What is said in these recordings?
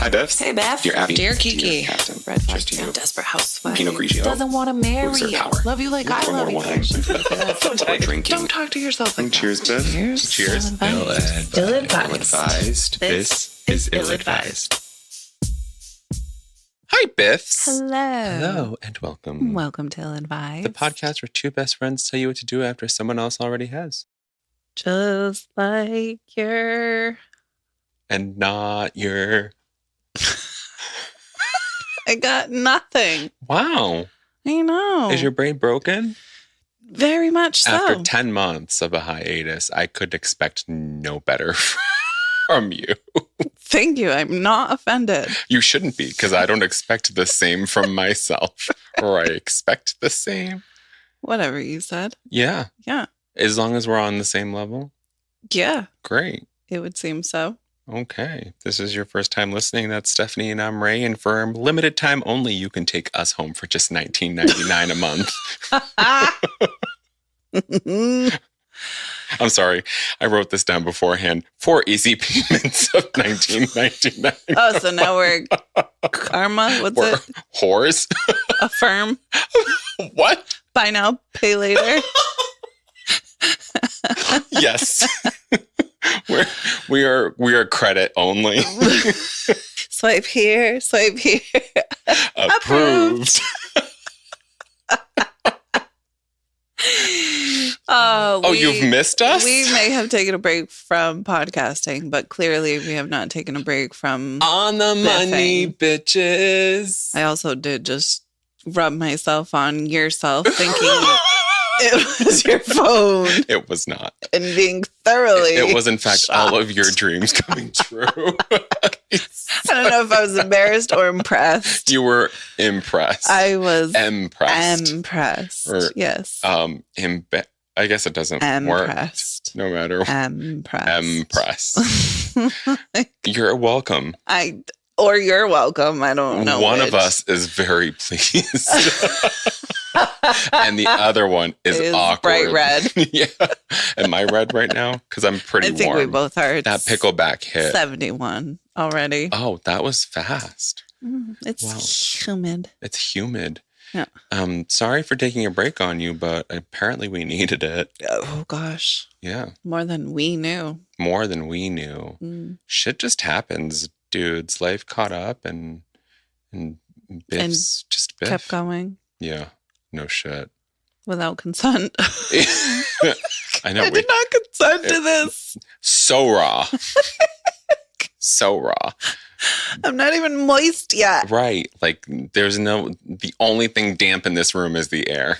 Hi, Biffs. Hey, Beth. Dear Abby. Dear Kiki. Dear Captain. Red Cheers to flag. you. Desperate housewife. Pinot Grigio. Doesn't want to marry Loser you. power. Love you like I One love more you. wine. We're drinking. Don't talk to yourself like that. Cheers, Biff. Cheers. Cheers. Ill-advised. Ill-advised. This is ill-advised. Hi, Biffs. Hello. Hello, and welcome. Welcome to Ill-advised. The podcast where two best friends tell you what to do after someone else already has. Just like your... And not your... I got nothing. Wow. I know. Is your brain broken? Very much so. After 10 months of a hiatus, I could expect no better from you. Thank you. I'm not offended. You shouldn't be, because I don't expect the same from myself. Or I expect the same. Whatever you said. Yeah. Yeah. As long as we're on the same level. Yeah. Great. It would seem so. Okay. This is your first time listening. That's Stefani and I'm Ray. And for a limited time only, you can take us home for just $19.99 a month. I'm sorry. I wrote this down beforehand. 4 easy payments of $19.99. Oh, so now we're karma? What's We're it? whores? Affirm. What? Buy now, pay later. Yes. we are credit only. Swipe here, swipe here. Approved. You've missed us? We may have taken a break from podcasting, but clearly we have not taken a break from On the money, biffing. bitches. I also did just rub myself on yourself thinking it was your phone It was not. and being thoroughly It was, in fact, shocked. all of your dreams coming true. I don't know if I was embarrassed or impressed. You were impressed. I was impressed. impressed. Or, Yes. I guess it doesn't work. Impressed. No matter what. Impressed. You're welcome. Or you're welcome. I don't know. One which. of us is very pleased. And the other one is awkward. Bright red. Yeah. Am I red right now? Because I'm pretty I think warm. we both are. That pickleback hit. 71 already. Oh, that was fast. It's Wow. humid. It's humid. Yeah. Sorry for taking a break on you, but apparently we needed it. Oh, gosh. Yeah. More than we knew. More than we knew. Mm. Shit just happens, dudes. Life caught up and Biffs just Biff. Kept going Yeah. No shit. without consent. I know. I did not consent to this. So raw. So raw. I'm not even moist yet. Right. Like the only thing damp in this room is the air.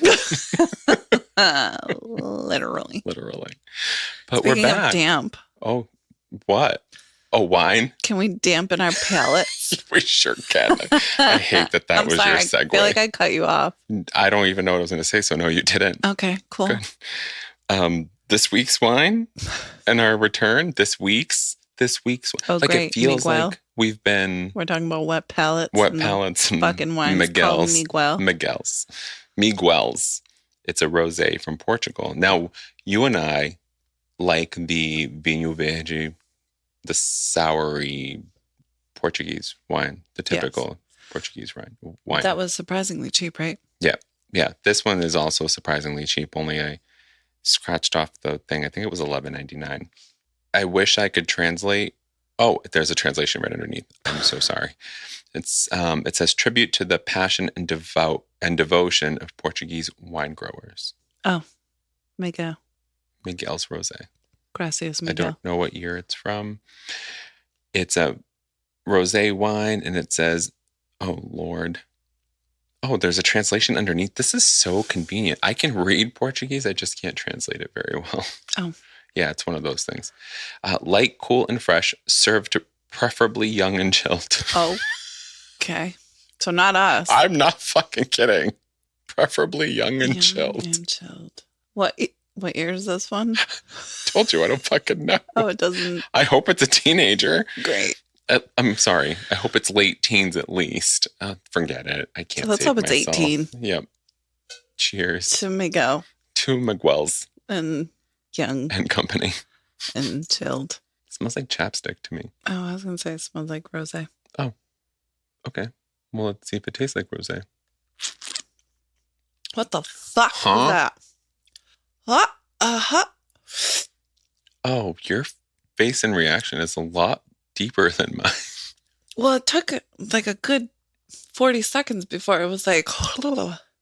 Literally. Literally. But Speaking we're back. of damp, Oh, what? Oh, wine? can we dampen our palates? We sure can. I hate that I'm was sorry. your I segue. feel like I cut you off. I don't even know what I was going to say, so no, you didn't. Okay, cool. Good. This week's wine and our return, this week's Oh, like great. it feels Miguel. like we've been We're talking about wet palates. wet and palates and fucking wines called Miguels. Miguel. Miguels. It's a rosé from Portugal. Now, you and I like the vinho verde, the soury Portuguese wine, the typical Portuguese wine. That was surprisingly cheap, right? Yeah, this one is also surprisingly cheap. Only I scratched off the thing. I think it was $11.99. I wish I could translate. Oh, there's a translation right underneath. I'm so sorry. It says tribute to the passion and devotion of Portuguese wine growers. Oh, Miguel. Miguels Rosé. Gracias, I Miguel. don't know what year it's from. It's a rosé wine, and it says, "Oh Lord." Oh, there's a translation underneath. This is so convenient. I can read Portuguese. I just can't translate it very well. Oh. Yeah, it's one of those things. Light, cool, and fresh, served preferably young and chilled. Oh, okay. So not us. I'm not fucking kidding. Preferably young and chilled. And chilled. What year is this one? Told you I don't fucking know. Oh, it doesn't. I hope it's a teenager. Great. I'm sorry. I hope it's late teens at least. Forget it. I can't. Let's save hope it's myself. 18. Yep. Cheers To Miguel. to Miguels And young and company. and chilled. It smells like chapstick to me. Oh, I was going to say it smells like rosé. Oh, okay. Well, let's see if it tastes like rosé. What the fuck Huh? was that? What? Uh-huh. Oh, your face and reaction is a lot deeper than mine. Well, it took like a good 40 seconds before it was like,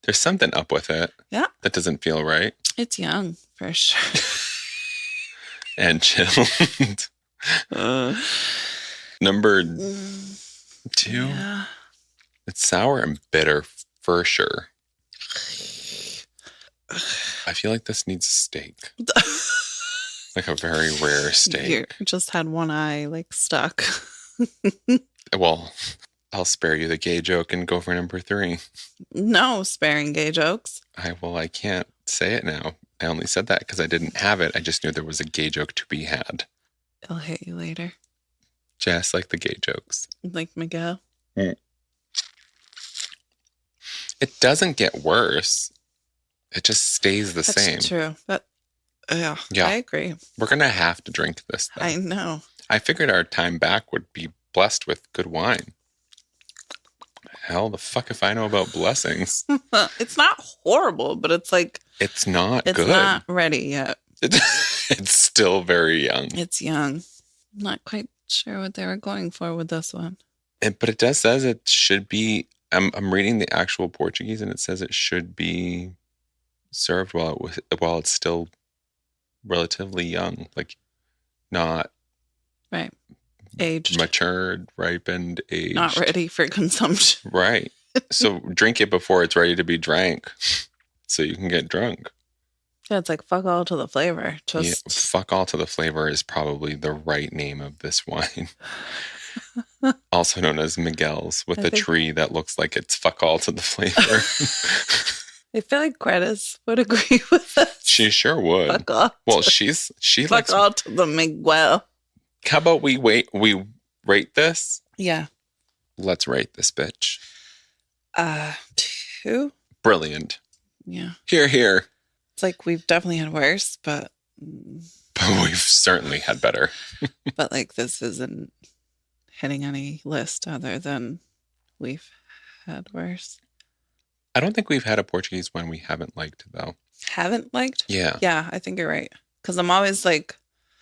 There's something up with it. Yeah. That doesn't feel right. It's young, for sure. And chilled. Number 2. Yeah. It's sour and bitter for sure. I feel like this needs steak. Like a very rare steak. You just had one eye like stuck. Well, I'll spare you the gay joke and go for number 3. No sparing gay jokes. I can't say it now. I only said that because I didn't have it. I just knew there was a gay joke to be had. It'll hit you later. Just like the gay jokes. Like Miguel. It doesn't get worse. It just stays the same. That's true. Yeah, I agree. We're going to have to drink this, though. I know. I figured our time back would be blessed with good wine. Hell, the fuck if I know about blessings. It's not horrible, but it's like... It's not good. It's not ready yet. It's still very young. It's young. I'm not quite sure what they were going for with this one. But it does says it should be... I'm reading the actual Portuguese, and it says it should be served while it's still relatively young. Like, not... Right. Aged. Matured, ripened, aged. Not ready for consumption. Right. So drink it before it's ready to be drank so you can get drunk. Yeah, it's like fuck all to the flavor. Just fuck all to the flavor is probably the right name of this wine. Also known as Miguel's, with a tree that looks like it's fuck all to the flavor. I feel like Greta's would agree with us. She sure would. Fuck all. Well, she fuck likes all to the Miguel. How about we rate this? Yeah. Let's rate this bitch. 2. Brilliant. Yeah. Here. It's like we've definitely had worse, but we've certainly had better. But like this isn't hitting any list other than we've had worse. I don't think we've had a Portuguese wine we haven't liked, though. Haven't liked? Yeah. Yeah, I think you're right. Because I'm always like...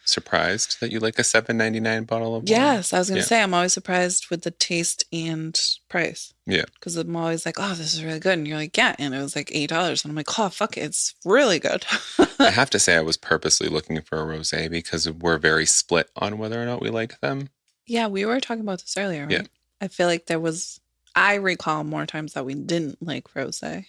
Surprised that you like a $7.99 bottle of wine? Yes, I was going to say, I'm always surprised with the taste and price. Yeah. Because I'm always like, oh, this is really good. And you're like, yeah. And it was like $8. And I'm like, oh, fuck it. It's really good. I have to say I was purposely looking for a rosé because we're very split on whether or not we like them. Yeah, we were talking about this earlier, right? Yeah. I feel like I recall more times that we didn't like rosé.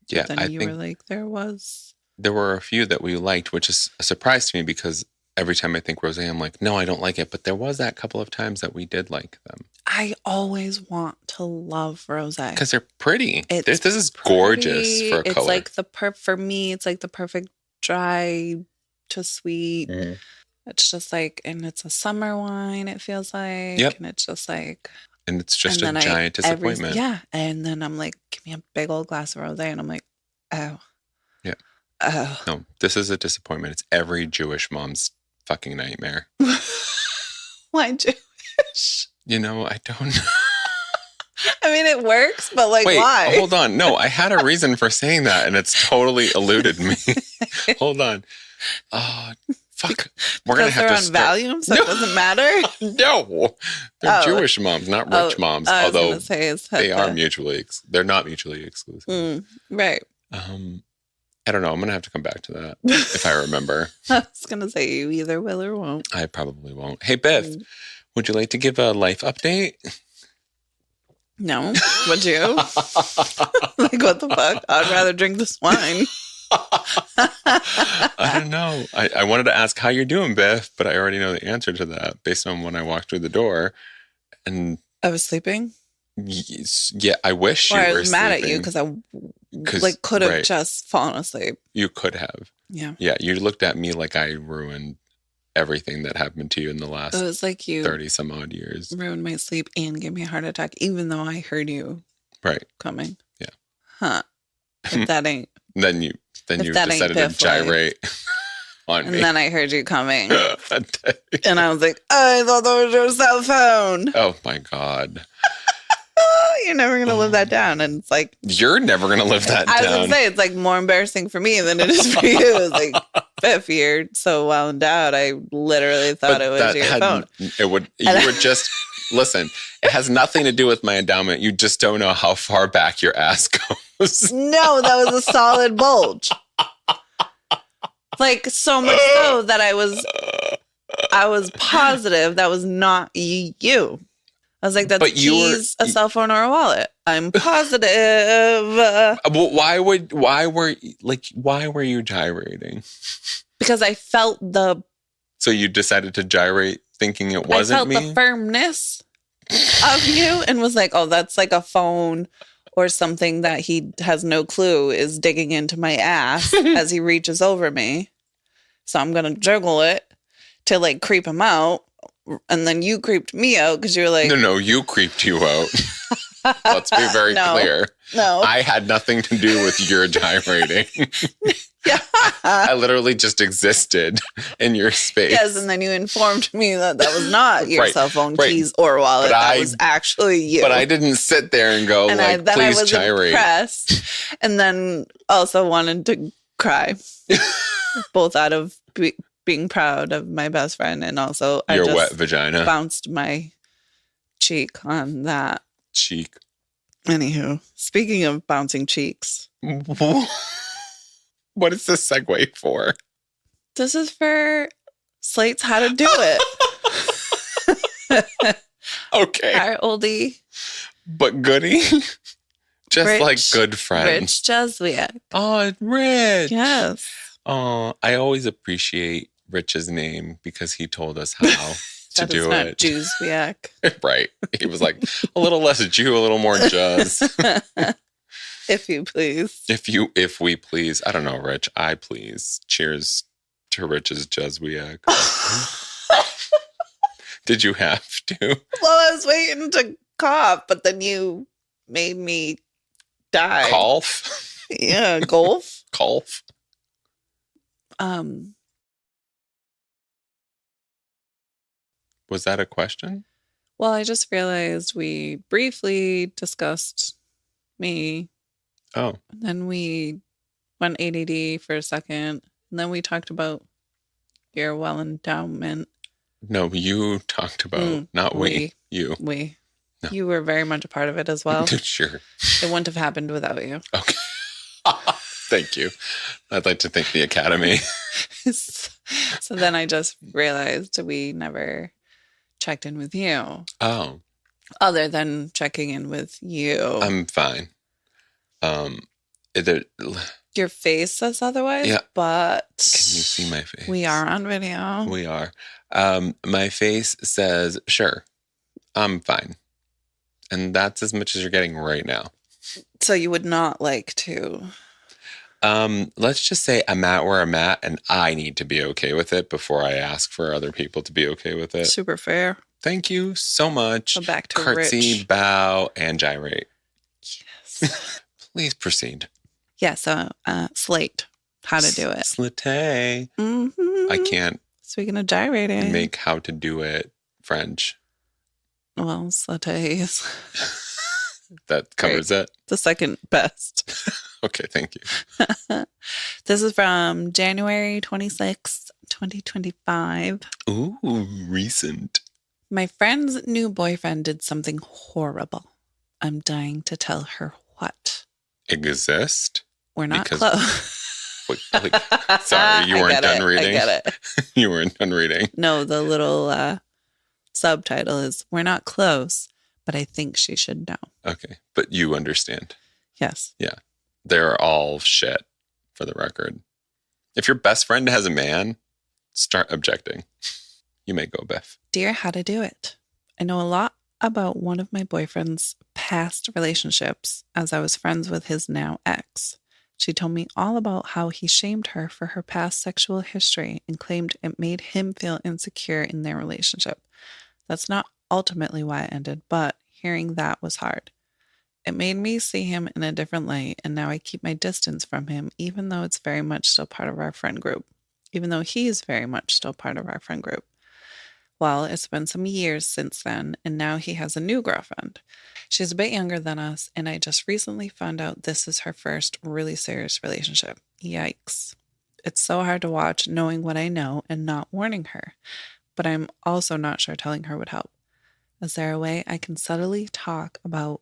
Yeah, Then you were like, there were a few that we liked, which is a surprise to me because every time I think rosé, I'm like, no, I don't like it. But there was that couple of times that we did like them. I always want to love rosé. Because they're pretty. This is gorgeous for a color. It's like for me, it's like the perfect dry to sweet. Mm-hmm. It's just like, and it's a summer wine, it feels like. Yep. And it's just like... And it's just a giant disappointment. Yeah. And then I'm like, give me a big old glass of rosé. And I'm like, oh. Yeah. Oh. No, this is a disappointment. It's every Jewish mom's fucking nightmare. Why Jewish? I don't know. I mean, it works, but like, wait, why? Hold on. No, I had a reason for saying that, and it's totally eluded me. Hold on. Oh, fuck. We're going to have to start. They're on Valium, so it doesn't matter? No. They're Jewish moms, not rich moms. Although they are they're not mutually exclusive. Right. I don't know. I'm going to have to come back to that if I remember. I was going to say you either will or won't. I probably won't. Hey, Biff, would you like to give a life update? No. Would you? Like, what the fuck? I'd rather drink this wine. I don't know. I wanted to ask how you're doing, Biff, but I already know the answer to that based on when I walked through the door. And I was sleeping? Yeah, I wish you were I was mad sleeping. at you because I could have just fallen asleep. You could have. Yeah. Yeah, you looked at me like I ruined everything that happened to you in the last 30 some odd years. Ruined my sleep and gave me a heart attack, even though I heard you coming. Yeah. Huh. If that ain't... Then you decided to gyrate. on And me. then I heard you coming. And I was like, I thought that was your cell phone. Oh my God. You're never going to live that down. And it's like, You're never going to live that I was down. going to say, it's like more embarrassing for me than it is for you. It's like, Biff, you're so well endowed. I literally thought it was your phone. You would just, listen, it has nothing to do with my endowment. You just don't know how far back your ass goes. No, that was a solid bulge. Like, so much so that I was positive that was not you. I was like, that's keys, a cell phone, or a wallet. I'm positive. Well, why were you gyrating? Because I felt So you decided to gyrate thinking it wasn't me? I felt the firmness of you and was like, oh, that's like a phone or something that he has no clue is digging into my ass as he reaches over me. So I'm going to juggle it to like creep him out. And then you creeped me out because you were like... No, you creeped you out. Let's be very clear. No. I had nothing to do with your gyrating. Yeah. I literally just existed in your space. Yes, and then you informed me that was not your cell phone, keys, or wallet. That was actually you. But I didn't sit there and go, and please I was gyrate. Impressed, and then also wanted to cry. Both out of being proud of my best friend, and also your I just wet vagina bounced my cheek on that cheek. Anywho, speaking of bouncing cheeks, what is this segue for? This is for Slate's How to Do It. Okay, our oldie but goodie, just Rich, like good friends. Rich Jeswiak. Oh, Rich. Yes. Oh, I always appreciate Rich's name because he told us how to do it. Juzwiak. Right. He was like, a little less Jew, a little more Juz. If you please. If we please. I don't know, Rich. I please. Cheers to Rich's Juzwiak. Did you have to? Well, I was waiting to cough, but then you made me die. Cough? Yeah, golf. Cough. Was that a question? Well, I just realized we briefly discussed me. Oh. And then we went ADD for a second. And then we talked about your well endowment. No, you talked about, not we. You. We. No. You were very much a part of it as well. Sure. It wouldn't have happened without you. Okay. Thank you. I'd like to thank the Academy. So then I just realized we never checked in with you. Oh. Other than checking in with you. I'm fine. Your face says otherwise, yeah. But... Can you see my face? We are on video. We are. My face says, sure, I'm fine. And that's as much as you're getting right now. So you would not like to... Let's just say I'm at where I'm at and I need to be okay with it before I ask for other people to be okay with it. Super fair. Thank you so much. So back to Curtsy, Rich. bow, and gyrate. Yes. Please proceed. Yeah, so Slate. How to do it. Slate. Mm-hmm. I can't. Speaking of gyrating. Make how to do it French. Well, Slate is... That covers it? The second best. Okay, thank you. This is from January 26th, 2025. Ooh, recent. My friend's new boyfriend did something horrible. I'm dying to tell her what. Exist? We're not close. Wait, sorry, you weren't done reading? I get it. You weren't done reading? No, the little subtitle is, we're not close, but I think she should know. Okay, but you understand. Yes. Yeah. They're all shit, for the record. If your best friend has a man, start objecting. You may go, Biff. Dear How to Do It. I know a lot about one of my boyfriend's past relationships as I was friends with his now ex. She told me all about how he shamed her for her past sexual history and claimed it made him feel insecure in their relationship. That's not ultimately why it ended, but hearing that was hard. It made me see him in a different light, and now I keep my distance from him, even though it's very much still part of our friend group. even though he is very much still part of our friend group. Well, it's been some years since then, and now he has a new girlfriend. She's a bit younger than us, and I just recently found out this is her first really serious relationship. Yikes. It's so hard to watch knowing what I know and not warning her, but I'm also not sure telling her would help. Is there a way I can subtly talk about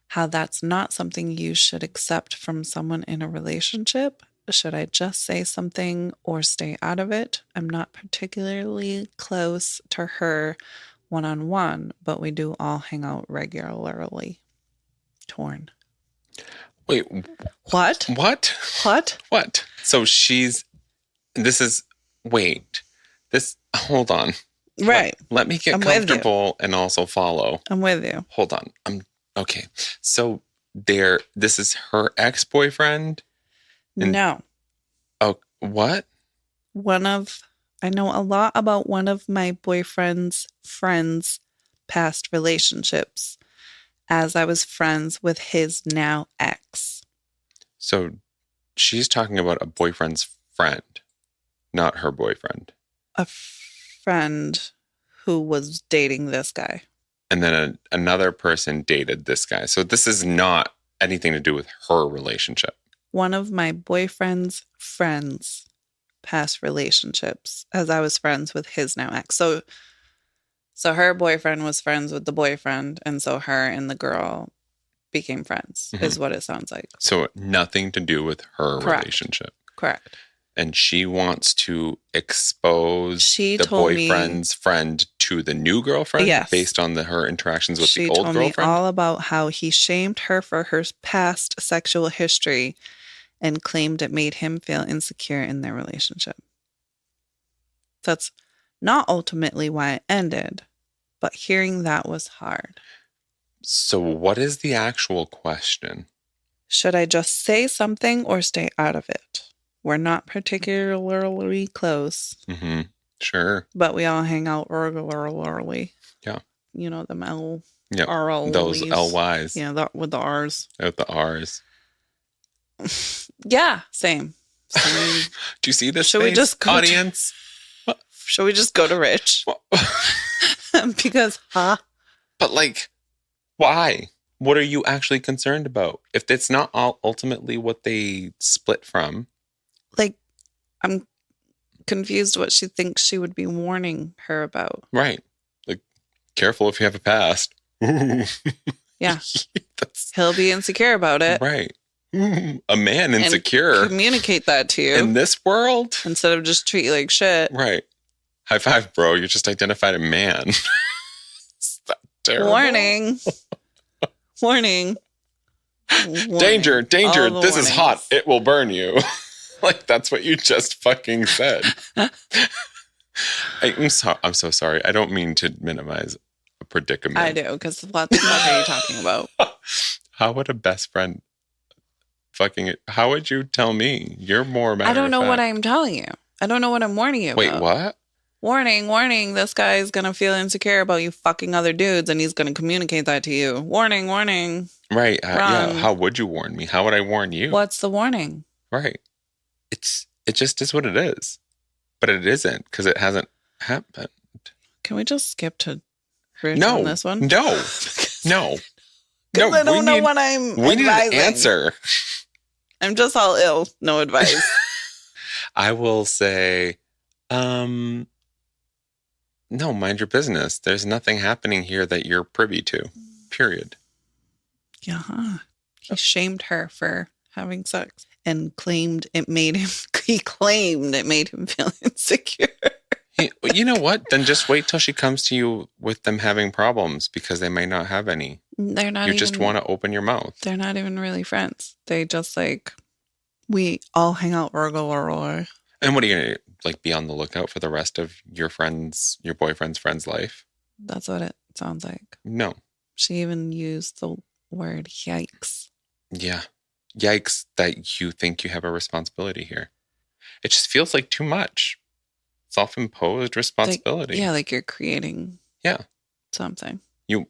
how that's not something you should accept from someone in a relationship? Should I just say something or stay out of it? I'm not particularly close to her one-on-one, but we do all hang out regularly. Torn. Wait, What? what? What? What? So hold on. Right. Let me get I'm with you. comfortable and also follow. I'm with you. Hold on. Okay. So this is her ex-boyfriend? No. Oh, what? I know a lot about one of my boyfriend's friends' past relationships, as I was friends with his now ex. So she's talking about a boyfriend's friend, not her boyfriend. A friend who was dating this guy. And then another person dated this guy. So this is not anything to do with her relationship. One of my boyfriend's friends' past relationships, as I was friends with his now ex. So her boyfriend was friends with the boyfriend, and so her and the girl became friends, is what it sounds like. So nothing to do with her Correct. relationship. Correct. And she wants to expose She the told boyfriend's friend to the new girlfriend based on her interactions with the old girlfriend? She told me all about how he shamed her for her past sexual history and claimed it made him feel insecure in their relationship. That's not ultimately why it ended, but hearing that was hard. So what is the actual question? Should I just say something or stay out of it? We're not particularly close. Mm-hmm. Sure. But we all hang out regularly. Yeah. You know, them L. Yep. RLs. Those LYs. Yeah, with the R's. With the R's. Yeah, same. Do you see this Should face, we just go audience? Should we just go to Rich? Because, But like, why? What are you actually concerned about? If it's not ultimately what they split from. Like, I'm confused what she thinks she would be warning her about. Right. Like, careful if you have a past. Yeah. He'll be insecure about it. Right. A man insecure. And communicate that to you. In this world? Instead of just treat you like shit. Right. High five, bro. You just identified a man. Is that terrible? Warning. Warning. Danger. This is hot. It will burn you. Like, that's what you just fucking said. I'm so sorry. I don't mean to minimize a predicament. I do, because what the fuck are you talking about? How would a best friend how would you tell me? You're more matter I don't know of fact. what I'm telling you. I don't know what I'm warning you Wait, about. what? Warning, this guy is going to feel insecure about you fucking other dudes, and he's going to communicate that to you. Warning. Right. Yeah. How would you warn me? How would I warn you? What's the warning? Right. It just is what it is. But it isn't, because it hasn't happened. Can we just skip to Rich on this one? No. No. Because I don't know what I'm advising. We need an answer. I'm just all ill. No advice. I will say, no, mind your business. There's nothing happening here that you're privy to. Period. Yeah. He shamed her for having sex and claimed it made him feel insecure. You know what? Then just wait till she comes to you with them having problems, because they might not have any. They're not. You just want to open your mouth. They're not even really friends. They just we all hang out regularly. And what are you gonna be on the lookout for the rest of your boyfriend's friend's life? That's what it sounds like. No. She even used the word yikes. Yeah. Yikes that you think you have a responsibility here. It just feels like too much. Self-imposed responsibility. Like you're creating something.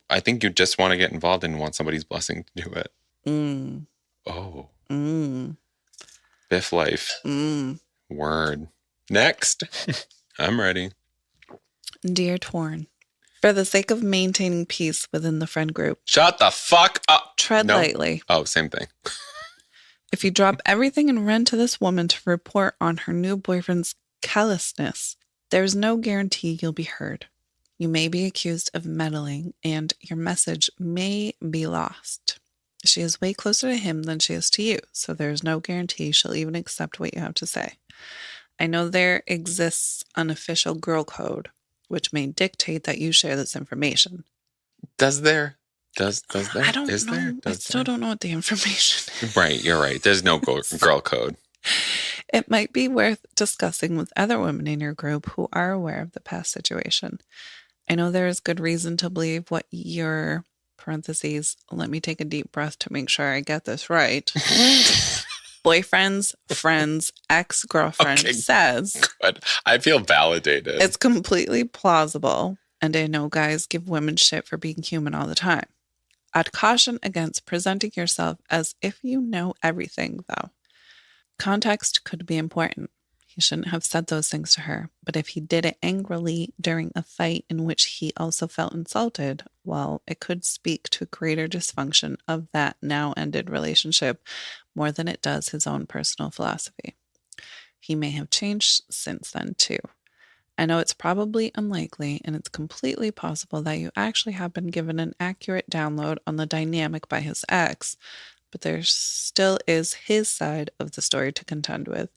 I think you just want to get involved and want somebody's blessing to do it. Oh. Biff life. Word. Next. I'm ready. Dear Torn, for the sake of maintaining peace within the friend group, Shut the fuck up. tread lightly. Oh, same thing. If you drop everything and run to this woman to report on her new boyfriend's callousness, there's no guarantee you'll be heard. You may be accused of meddling, and your message may be lost. She is way closer to him than she is to you, so there's no guarantee she'll even accept what you have to say. I know there exists an official girl code, which may dictate that you share this information. Does there? Does there? I don't Is know. there? I still don't know what the information is. Right, you're right. There's no girl code. It might be worth discussing with other women in your group who are aware of the past situation. I know there is good reason to believe what your parentheses, let me take a deep breath to make sure I get this right. Boyfriend's friend's ex-girlfriend says. Good. I feel validated. It's completely plausible, and I know guys give women shit for being human all the time. I'd caution against presenting yourself as if you know everything, though. Context could be important. He shouldn't have said those things to her, but if he did it angrily during a fight in which he also felt insulted, well, it could speak to greater dysfunction of that now ended relationship more than it does his own personal philosophy. He may have changed since then, too. I know it's probably unlikely, and it's completely possible that you actually have been given an accurate download on the dynamic by his ex, but there still is his side of the story to contend with,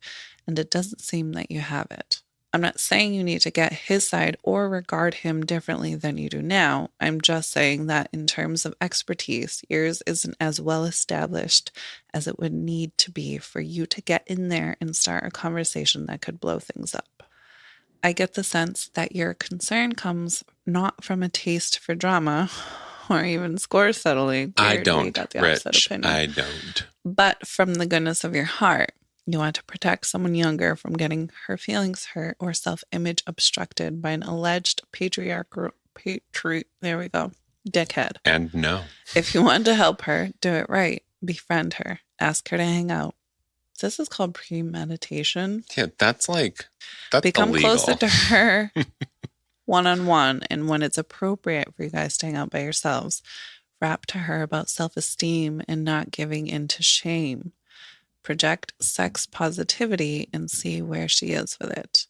and it doesn't seem that you have it. I'm not saying you need to get his side or regard him differently than you do now. I'm just saying that in terms of expertise, yours isn't as well established as it would need to be for you to get in there and start a conversation that could blow things up. I get the sense that your concern comes not from a taste for drama or even score settling. I don't, Rich. I don't. But from the goodness of your heart. You want to protect someone younger from getting her feelings hurt or self-image obstructed by an alleged dickhead. And no. If you want to help her, do it right. Befriend her. Ask her to hang out. This is called premeditation. Yeah, that's Become illegal. closer to her one-on-one, and when it's appropriate for you guys to hang out by yourselves, rap to her about self-esteem and not giving in to shame. Project sex positivity and see where she is with it.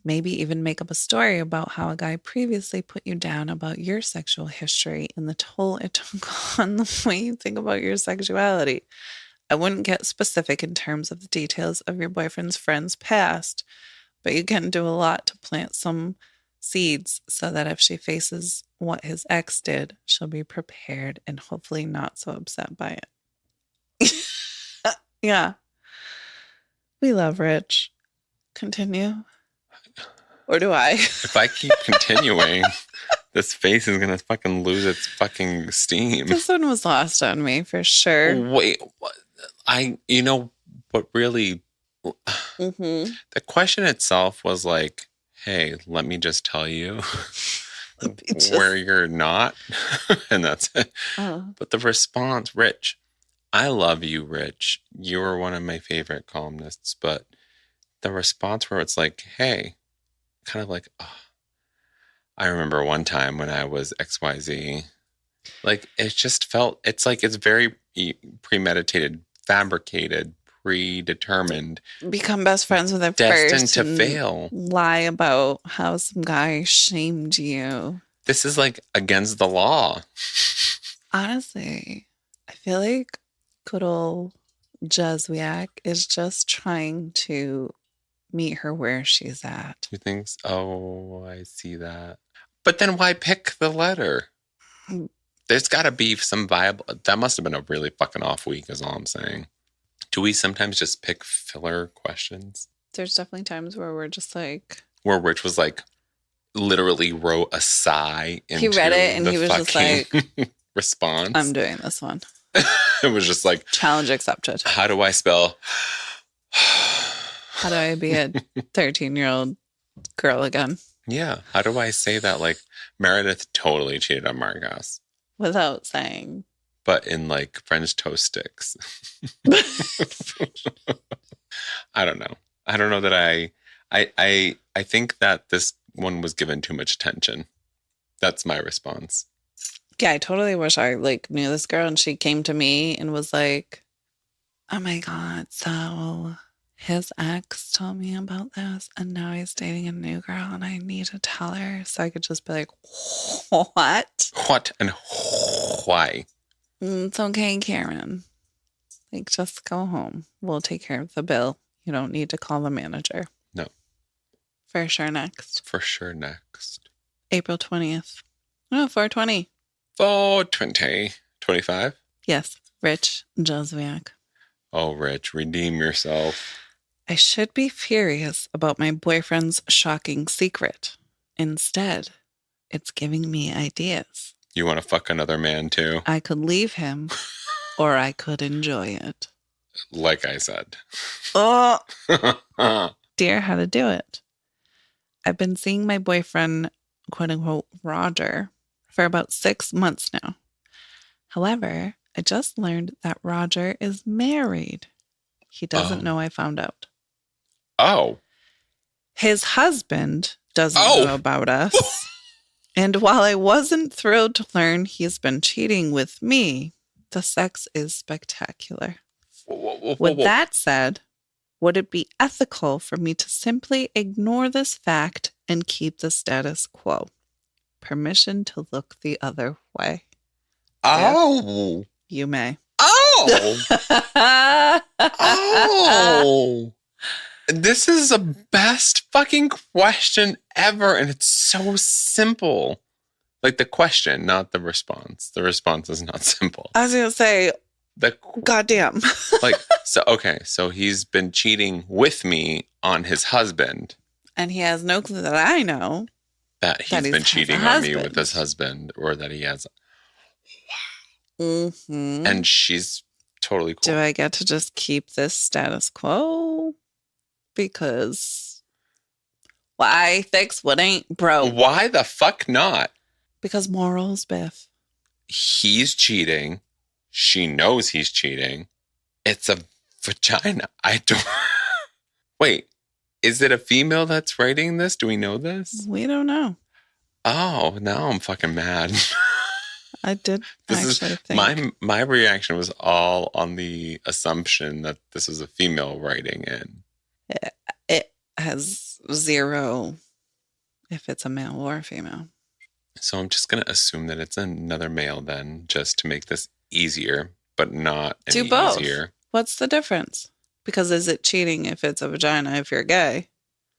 Maybe even make up a story about how a guy previously put you down about your sexual history and the toll it took on the way you think about your sexuality. I wouldn't get specific in terms of the details of your boyfriend's friend's past, but you can do a lot to plant some seeds so that if she faces what his ex did, she'll be prepared and hopefully not so upset by it. Yeah. We love Rich. Continue. Or do I? If I keep continuing, this face is going to fucking lose its fucking steam. This one was lost on me for sure. Wait, what? But really, the question itself was like, hey, let me just tell you where you're not. And that's it. But the response, Rich, I love you, Rich. You are one of my favorite columnists. But the response where it's like, hey, kind of like, oh, I remember one time when I was XYZ. Like, it just felt, it's like it's very premeditated, fabricated, predetermined. Become best friends with it destined first. Destined to fail. Lie about how some guy shamed you. This is like against the law. Honestly, I feel like good old Jezwiak is just trying to meet her where she's at. You think? Oh, I see that. But then why pick the letter? There's got to be some viable... That must have been a really fucking off week is all I'm saying. Do we sometimes just pick filler questions? There's definitely times where we're just like... Where Rich was like, literally wrote a sigh into he read it and he was just like... response. I'm doing this one. It was just like... Challenge accepted. How do I spell... How do I be a 13-year-old girl again? Yeah. How do I say that? Like, Meredith totally cheated on Marcos. Without saying. But in like French toast sticks. I don't know. I don't know that I think that this one was given too much attention. That's my response. Yeah, I totally wish I like knew this girl and she came to me and was like, "Oh my God, so his ex told me about this and now he's dating a new girl and I need to tell her." So I could just be like, "What? What and why? It's okay, Karen. Like, just go home. We'll take care of the bill. You don't need to call the manager." No. For sure next. For sure next. April 20th. Oh, 420. 420. 25? Yes. Rich Joswiak. Oh, Rich, redeem yourself. I should be furious about my boyfriend's shocking secret. Instead, it's giving me ideas. You want to fuck another man too? I could leave him or I could enjoy it. Like I said. Oh, dear, how to do it. I've been seeing my boyfriend, quote unquote, Roger, for about 6 months now. However, I just learned that Roger is married. He doesn't know I found out. Oh. His husband doesn't know about us. And while I wasn't thrilled to learn he's been cheating with me, the sex is spectacular. With that said, would it be ethical for me to simply ignore this fact and keep the status quo? Permission to look the other way. Oh. If you may. Oh. Oh. This is the best fucking question ever, and it's so simple. Like the question, not the response. The response is not simple. I was going to say, goddamn. So he's been cheating with me on his husband. And he has no clue that I know that he's been cheating on me with his husband, or that he has. Wow. Mm-hmm. And she's totally cool. Do I get to just keep this status quo? Because why fix what ain't broke? Why the fuck not? Because morals, Biff. He's cheating. She knows he's cheating. It's a vagina. I don't. Wait, is it a female that's writing this? Do we know this? We don't know. Oh, now I'm fucking mad. I did think. My reaction was all on the assumption that this is a female writing in. It has zero if it's a male or a female. So I'm just going to assume that it's another male then, just to make this easier, but not any Do both. easier. What's the difference? Because is it cheating if it's a vagina if you're gay?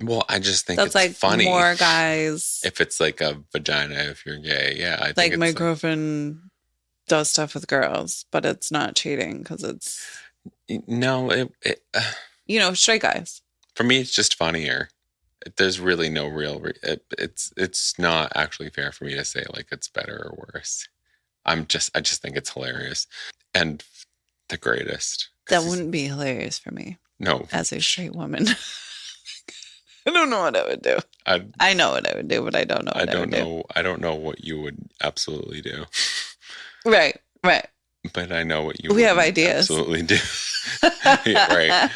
Well, I just think that's it's like funny. More guys. If it's like a vagina if you're gay, yeah. I think like my girlfriend does stuff with girls, but it's not cheating because it's... No, straight guys. For me, it's just funnier. There's really no real... It's not actually fair for me to say like it's better or worse. I just think it's hilarious. And the greatest. That wouldn't be hilarious for me. No. As a straight woman. I don't know what I would do. I know what I would do, but I don't know what I would do. I don't know what you would absolutely do. Right. But I know what you We have ideas. Absolutely do. Yeah, right.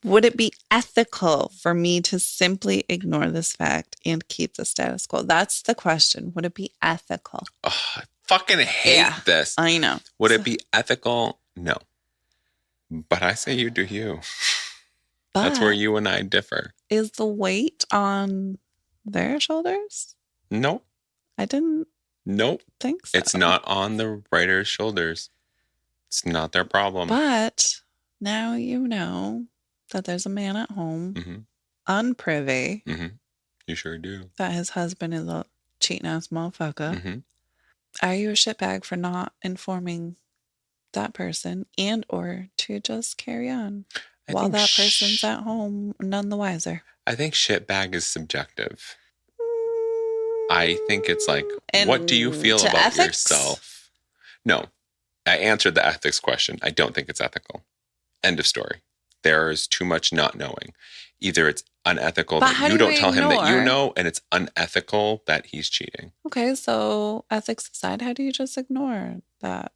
Would it be ethical for me to simply ignore this fact and keep the status quo? That's the question. Would it be ethical? Oh, I fucking hate this. I know. Would it be ethical? No. But I say you do you. That's where you and I differ. Is the weight on their shoulders? Nope. I didn't think so. It's not on the writer's shoulders. It's not their problem. But now you know that there's a man at home, unprivy. Mm-hmm. You sure do. That his husband is a cheating ass motherfucker. Mm-hmm. Are you a shitbag for not informing that person and or to just carry on while that person's at home none the wiser? I think shitbag is subjective. I think it's like, and what do you feel about ethics? Yourself? No, I answered the ethics question. I don't think it's ethical. End of story. There's too much not knowing. Either it's unethical that you don't tell him that you know, and it's unethical that he's cheating. Okay, so ethics aside, how do you just ignore that?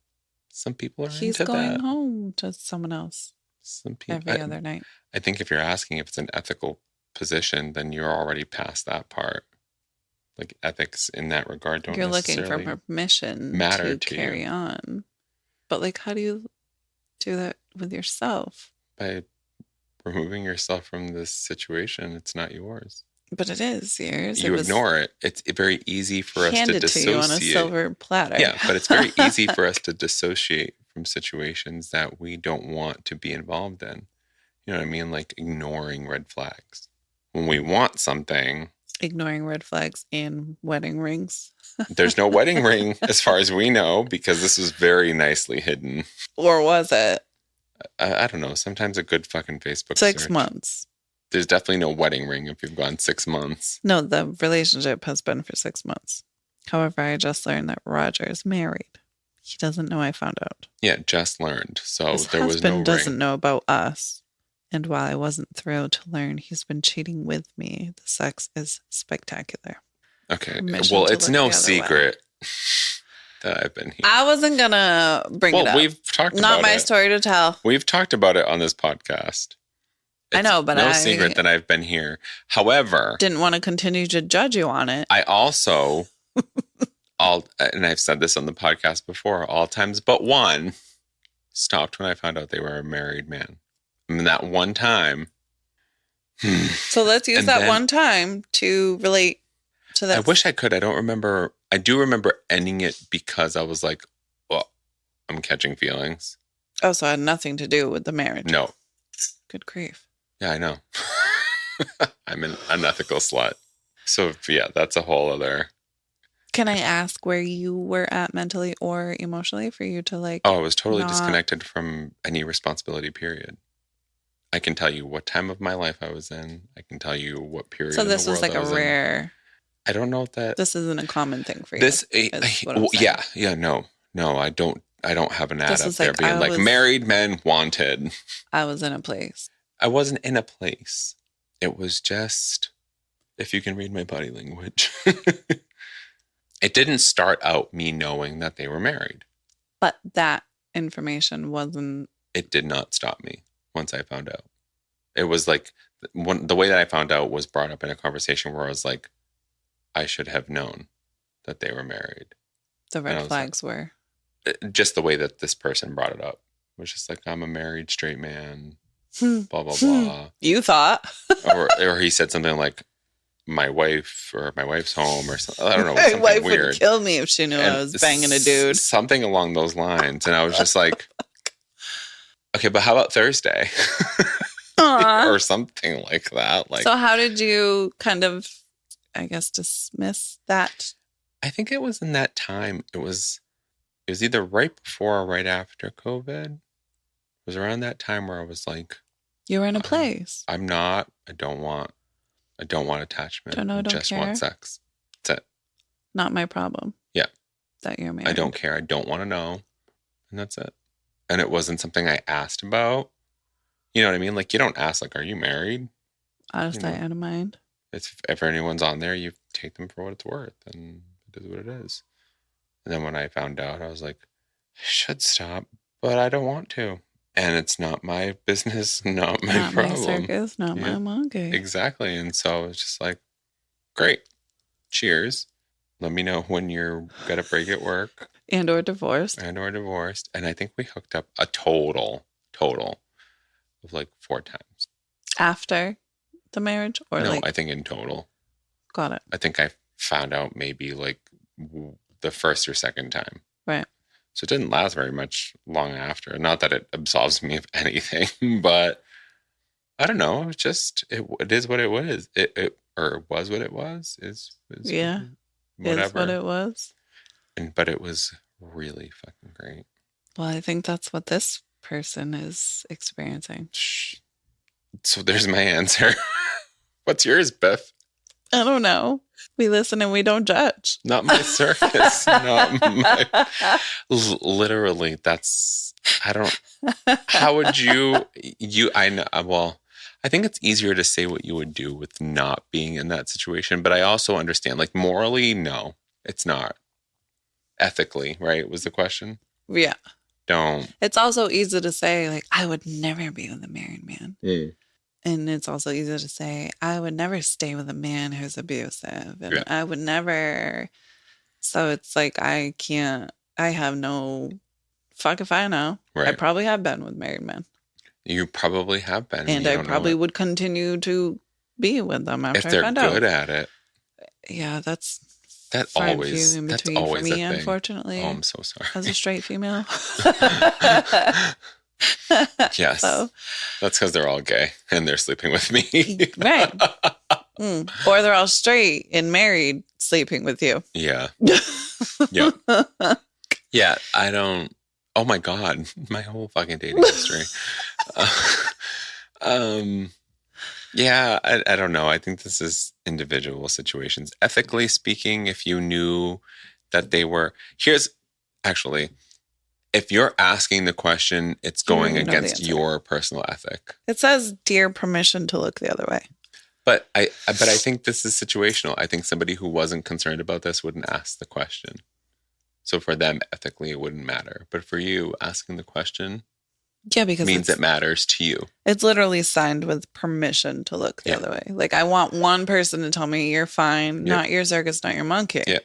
Some people are he's into going that. home to someone else. Some people, every other night. I think if you're asking if it's an ethical position, then you're already past that part. Like ethics in that regard don't You're looking for necessarily permission matter to to carry you. on. But like, how do you do that with yourself? By removing yourself from this situation. It's not yours. But it is yours. You It was ignore it. It's very easy for us to handed to you on a dissociate. silver platter. Yeah, but it's very easy for us to dissociate from situations that we don't want to be involved in. You know what I mean? Like ignoring red flags. When we want something, Ignoring red flags and wedding rings. there's no wedding ring as far as we know, because this was very nicely hidden. Or was it? I don't know. Sometimes a good fucking Facebook 6 search. months. There's definitely no wedding ring if you've gone 6 months. No, the relationship has been for 6 months. However, I just learned that Roger is married. He doesn't know I found out. Yeah, just learned. So His there was no husband doesn't ring. know about us. And while I wasn't thrilled to learn he's been cheating with me, the sex is spectacular. Okay. Permission Well, to it's look no the other secret that I've been here. I wasn't going to bring it up. We've talked about Not it. my story to tell. We've talked about it on this podcast. I know, but no I secret that I've been here. However, didn't want to continue to judge you on it. I also, and I've said this on the podcast before, all times but one, stopped when I found out they were a married man. I mean, that one time. So let's use And that then- one time to relate to that. I wish I could. I don't remember. I do remember ending it because I was like, well, I'm catching feelings. Oh, so it had nothing to do with the marriage. No. Good grief. Yeah, I know. I'm an unethical slut. So, yeah, that's a whole other. Can I ask where you were at mentally or emotionally for you to like? Oh, I was totally not- disconnected from any responsibility, period. I can tell you what time of my life I was in. I can tell you what period. So in this the was world like I a was in. rare. I don't know if that. This isn't a common thing for you. This, is what I'm well, saying. yeah, no, I don't have an ad This up was there like, being I like was- married men wanted. I was in a place. I wasn't in a place. It was just, if you can read my body language, it didn't start out me knowing that they were married. But that information wasn't. It did not stop me once I found out. It was like the way that I found out was brought up in a conversation where I was like, I should have known that they were married. The And I red was flags were. Just the way that this person brought it up was just like, I'm a married straight man, Hmm. blah, blah, blah. You thought. or he said something like, my wife or my wife's home or something. I don't know. My Something wife weird. would kill me if she knew I And was banging a dude. Something along those lines. And I was just like, okay, but how about Thursday? Aw. or something like that. Like, So how did you kind of, I guess, dismiss that? I think it was in that time. It was either right before or right after COVID. It was around that time where I was like, You were in a place. I don't want attachment. Don't know, I don't just care. want sex. That's it. Not my problem. Yeah. That you're married. I don't care. I don't want to know. And that's it. And it wasn't something I asked about. You know what I mean? Like, you don't ask, like, are you married? Out of you sight, know. out of mind. If anyone's on there, you take them for what it's worth. And it is what it is. And then when I found out, I was like, I should stop, but I don't want to. And it's not my business, not my Not problem. my circus, not Yeah. my monkey. Exactly. And so it's just like, great. Cheers. Let me know when you're got a break at work And or divorced. and or divorced. And I think we hooked up a total of like 4 times. After the marriage? Or No, like, I think in total. got it. I think I found out maybe like the first or second time. Right. So it didn't last very much long after. Not that it absolves me of anything, but I don't know. It's just, it is what it was. It was what it was. Is Yeah. whatever. Is what it was. But it was really fucking great. Well, I think that's what this person is experiencing. Shh. So there's my answer. What's yours, Biff? I don't know. We listen and we don't judge. Not my circus. Not my. Literally, that's. I don't. How would you? I know. Well, I think it's easier to say what you would do with not being in that situation. But I also understand, like, morally, no, it's not. Ethically, right? Was the question. Yeah. Don't. It's also easy to say, like, I would never be with a married man. And it's also easy to say, I would never stay with a man who's abusive. And Yeah. I would never. So it's like, I have no, fuck if I know. Right. I probably have been with married men. You probably have been. And I probably would continue to be with them after I find out. If they're good at it. Yeah, that's always in between for me, unfortunately. Oh, I'm so sorry. As a straight female. Yes. So. That's because they're all gay and they're sleeping with me. Right. Or they're all straight and married sleeping with you. Yeah. Yeah. Yeah, I don't. Oh my God. My whole fucking dating history. Yeah, I don't know. I think this is individual situations. Ethically speaking, if you knew that they were... if you're asking the question, it's going against your personal ethic. It says, dear, permission to look the other way. But I think this is situational. I think somebody who wasn't concerned about this wouldn't ask the question. So for them, ethically, it wouldn't matter. But for you, asking the question... Yeah, because means it matters to you. It's literally signed with permission to look the other way. Like, I want one person to tell me you're fine, not your circus, not your monkey. Yeah.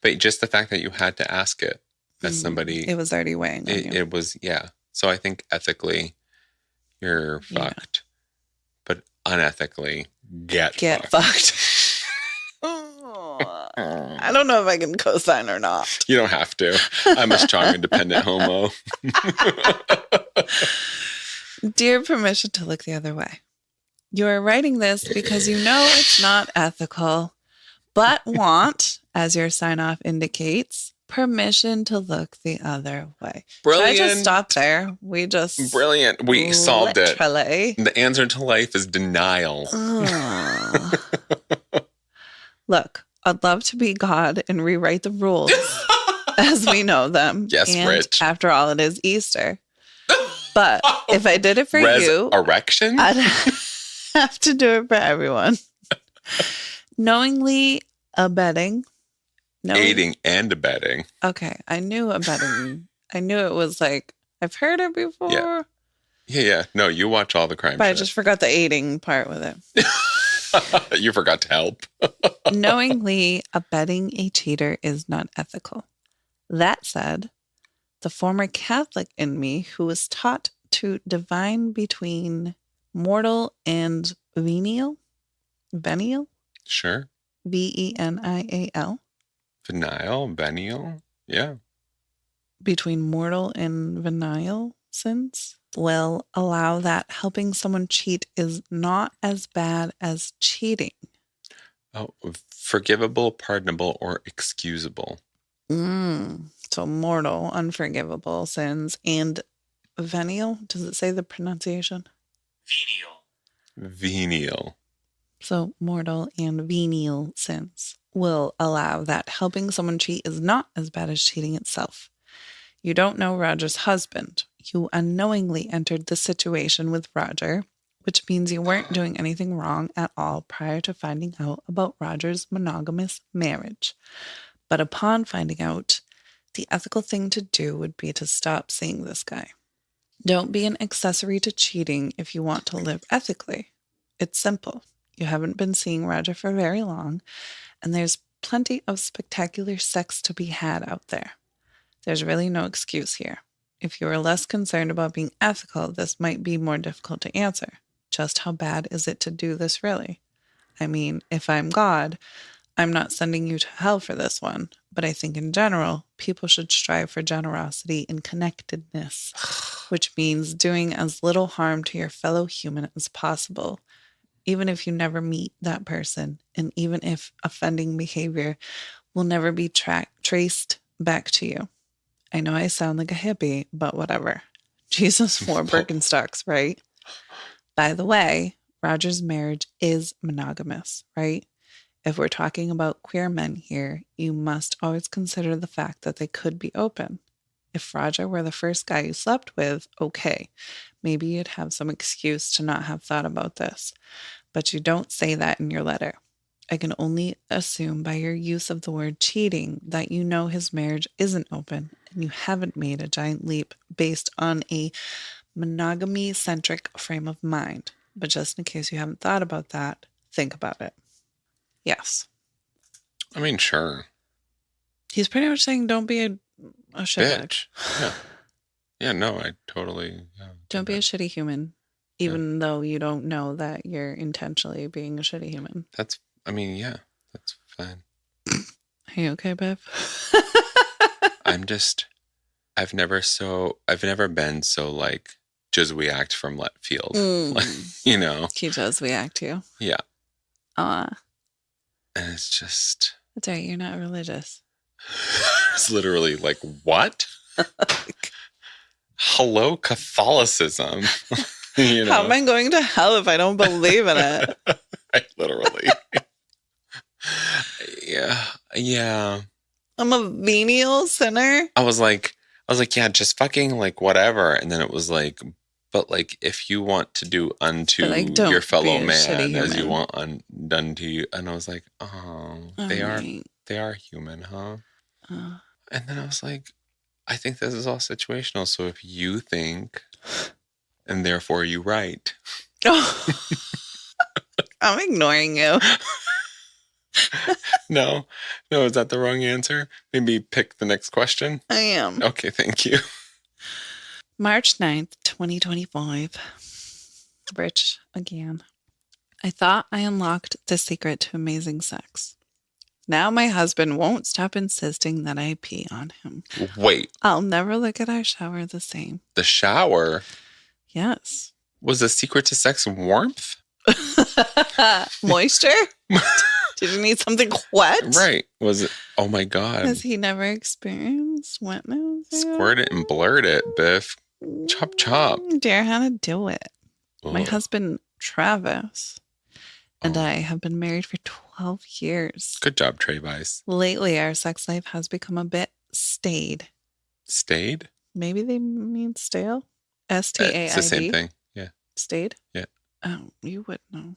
But just the fact that you had to ask it as somebody... It was already weighing on you. It was, yeah. So I think ethically, you're fucked. But unethically, get fucked. I don't know if I can co-sign or not. You don't have to. I'm a strong, independent homo. Dear, permission to look the other way. You are writing this because you know it's not ethical, but want, as your sign-off indicates, permission to look the other way. Brilliant. Should I just stop there? Brilliant. We solved it. The answer to life is denial. Look, I'd love to be God and rewrite the rules as we know them. Yes, and Rich. After all, it is Easter. But if I did it for you, erection? I'd have to do it for everyone. Knowingly abetting. Aiding and abetting. Okay, I knew abetting. I knew it was like, I've heard it before. Yeah. No, you watch all the crime But I just forgot the aiding part with it. You forgot to help. Knowingly abetting a cheater is not ethical. That said, the former Catholic in me who was taught to divine between mortal and venial. Sure. Venial. Venial. Yeah. Between mortal and venial sins will allow that helping someone cheat is not as bad as cheating. Oh, forgivable, pardonable, or excusable. So mortal, unforgivable sins, and venial. Does it say the pronunciation? Venial. So mortal and venial sins will allow that helping someone cheat is not as bad as cheating itself. You don't know Roger's husband. You unknowingly entered the situation with Roger, which means you weren't doing anything wrong at all prior to finding out about Roger's monogamous marriage. But upon finding out, the ethical thing to do would be to stop seeing this guy. Don't be an accessory to cheating if you want to live ethically. It's simple. You haven't been seeing Roger for very long, and there's plenty of spectacular sex to be had out there. There's really no excuse here. If you are less concerned about being ethical, this might be more difficult to answer. Just how bad is it to do this really? I mean, if I'm God, I'm not sending you to hell for this one, but I think in general, people should strive for generosity and connectedness, which means doing as little harm to your fellow human as possible, even if you never meet that person, and even if offending behavior will never be traced back to you. I know I sound like a hippie, but whatever. Jesus wore Birkenstocks, right? By the way, Roger's marriage is monogamous, right? If we're talking about queer men here, you must always consider the fact that they could be open. If Roger were the first guy you slept with, okay, maybe you'd have some excuse to not have thought about this. But you don't say that in your letter. I can only assume by your use of the word cheating that you know his marriage isn't open and you haven't made a giant leap based on a monogamy-centric frame of mind. But just in case you haven't thought about that, think about it. Yes. I mean, sure. He's pretty much saying don't be a shitbag. Bitch. Yeah. Yeah, no, I totally... Don't be a shitty human, even though you don't know that you're intentionally being a shitty human. That's fine. Are you okay, Biff? I've never been so like, just react from left field. Like, you know. He does react to you. Yeah. And it's just... That's right, you're not religious. It's literally like, what? Hello, Catholicism. You know? How am I going to hell if I don't believe in it? Literally. Yeah. I'm a venial sinner. I was like, yeah, just fucking like whatever. And then it was like, but like, if you want to do unto your fellow man as you want done to you. And I was like, they are human, huh? And then I was like, I think this is all situational. So if you think, and therefore you write. I'm ignoring you. No, is that the wrong answer? Maybe pick the next question. I am. Okay, thank you. March 9th, 2025. Rich again. I thought I unlocked the secret to amazing sex. Now my husband won't stop insisting that I pee on him. Wait. I'll never look at our shower the same. The shower? Yes. Was the secret to sex warmth? Moisture? Did you need something wet? Right. Was it? Oh my God. Has he never experienced wetness? Squirt it and blurt it, Biff. Chop, chop. Dare how to do it. Ugh. My husband, Travis, and I have been married for 12 years. Good job, Travis. Lately, our sex life has become a bit staid. Stayed? Maybe they mean stale? S-T-A-I-D. It's the same thing. Yeah. Stayed? Yeah. Oh, you would know.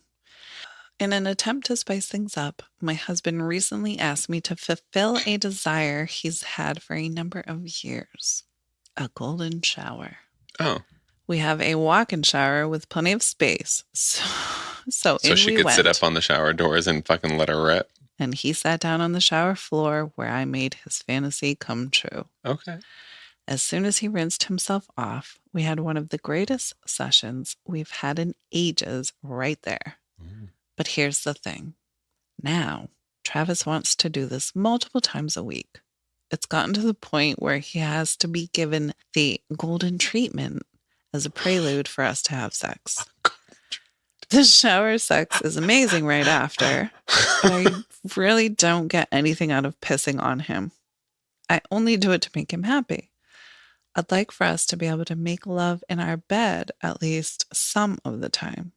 In an attempt to spice things up, my husband recently asked me to fulfill a desire he's had for a number of years. A golden shower. Oh. We have a walk-in shower with plenty of space. So she could sit up on the shower doors and fucking let her rip. And he sat down on the shower floor where I made his fantasy come true. Okay. As soon as he rinsed himself off, we had one of the greatest sessions we've had in ages right there. But here's the thing. Now, Travis wants to do this multiple times a week. It's gotten to the point where he has to be given the golden treatment as a prelude for us to have sex. The shower sex is amazing right after, but I really don't get anything out of pissing on him. I only do it to make him happy. I'd like for us to be able to make love in our bed at least some of the time.